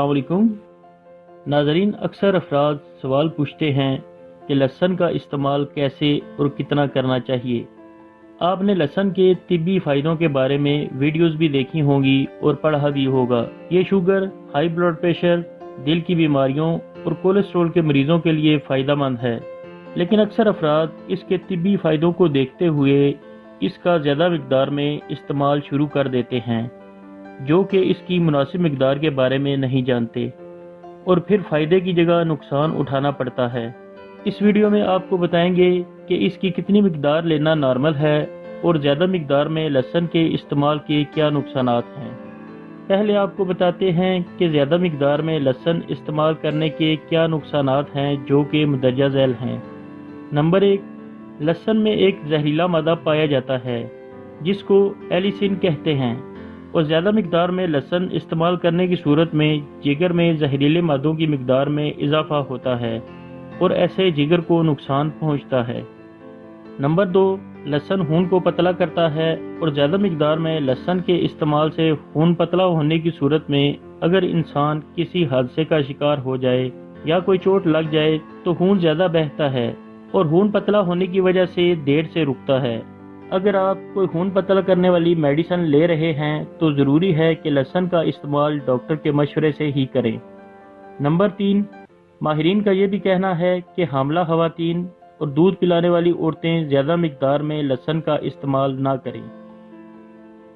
अस्सलाम वालेकुम नाज़रीन। अक्सर अफराद सवाल पूछते हैं कि लहसुन का इस्तेमाल कैसे और कितना करना चाहिए। आपने लहसुन के तिब्बी फ़ायदों के बारे में वीडियोस भी देखी होंगी और पढ़ा भी होगा। ये शुगर, हाई ब्लड प्रेशर, दिल की बीमारियों और कोलेस्ट्रॉल के मरीज़ों के लिए फ़ायदेमंद है, लेकिन अक्सर अफराद इसके तिब्बी फ़ायदों को देखते हुए इसका ज़्यादा मकदार में इस्तेमाल शुरू कर देते हैं, जो कि इसकी मुनासिब मकदार के बारे में नहीं जानते और फिर फ़ायदे की जगह नुकसान उठाना पड़ता है। इस वीडियो में आपको बताएंगे कि इसकी कितनी मकदार लेना नॉर्मल है और ज़्यादा मकदार में लहसुन के इस्तेमाल के क्या नुकसानात हैं। पहले आपको बताते हैं कि ज़्यादा मकदार में लहसुन इस्तेमाल करने के क्या नुकसानात हैं, जो कि मुंदरजा झैल हैं। नंबर 1, लहसुन में एक जहरीला मादा पाया जाता है जिसको एलिसिन कहते हैं, और ज़्यादा मकदार में लहसुन इस्तेमाल करने की सूरत में जिगर में जहरीले मादों की मकदार में इजाफा होता है और ऐसे जिगर को नुकसान पहुंचता है। नंबर 2, लहसुन खून को पतला करता है, और ज़्यादा मकदार में लहसुन के इस्तेमाल से खून पतला होने की सूरत में अगर इंसान किसी हादसे का शिकार हो जाए या कोई चोट लग जाए तो खून ज़्यादा बहता है और खून पतला होने की वजह से देर से रुकता है। अगर आप कोई खून पतला करने वाली मेडिसिन ले रहे हैं तो ज़रूरी है कि लहसुन का इस्तेमाल डॉक्टर के मशवरे से ही करें। नंबर 3, माहिरीन का ये भी कहना है कि हामला ख़वातीन और दूध पिलाने वाली औरतें ज़्यादा मकदार में लहसुन का इस्तेमाल ना करें।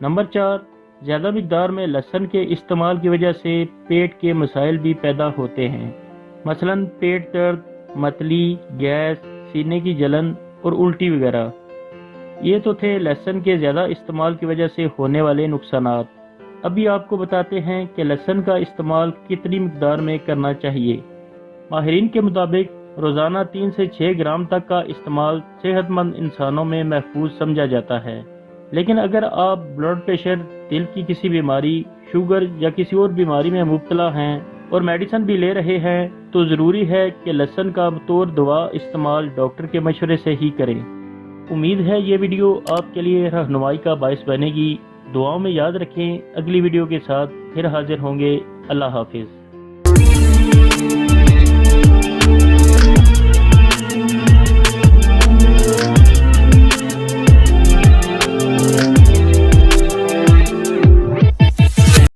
नंबर 4, ज़्यादा मकदार में लहसुन के इस्तेमाल की वजह से पेट के मसाइल भी पैदा होते हैं, मसलन पेट दर्द, मतली, गैस, सीने की जलन और उल्टी वगैरह। ये तो थे लहसुन के ज़्यादा इस्तेमाल की वजह से होने वाले नुकसानात। अभी आपको बताते हैं कि लहसुन का इस्तेमाल कितनी मकदार में करना चाहिए। माहिरीन के मुताबिक रोज़ाना 3 से 6 ग्राम तक का इस्तेमाल सेहतमंद इंसानों में महफूज समझा जाता है, लेकिन अगर आप ब्लड प्रेशर, दिल की किसी बीमारी, शुगर या किसी और बीमारी में मुब्तला हैं और मेडिसिन भी ले रहे हैं तो ज़रूरी है कि लहसुन का बतौर दवा इस्तेमाल डॉक्टर के मशवरे से ही करें। उम्मीद है ये वीडियो आपके लिए रहनुमाई का बायस बनेगी। दुआओं में याद रखें। अगली वीडियो के साथ फिर हाजिर होंगे। अल्लाह हाफिज़।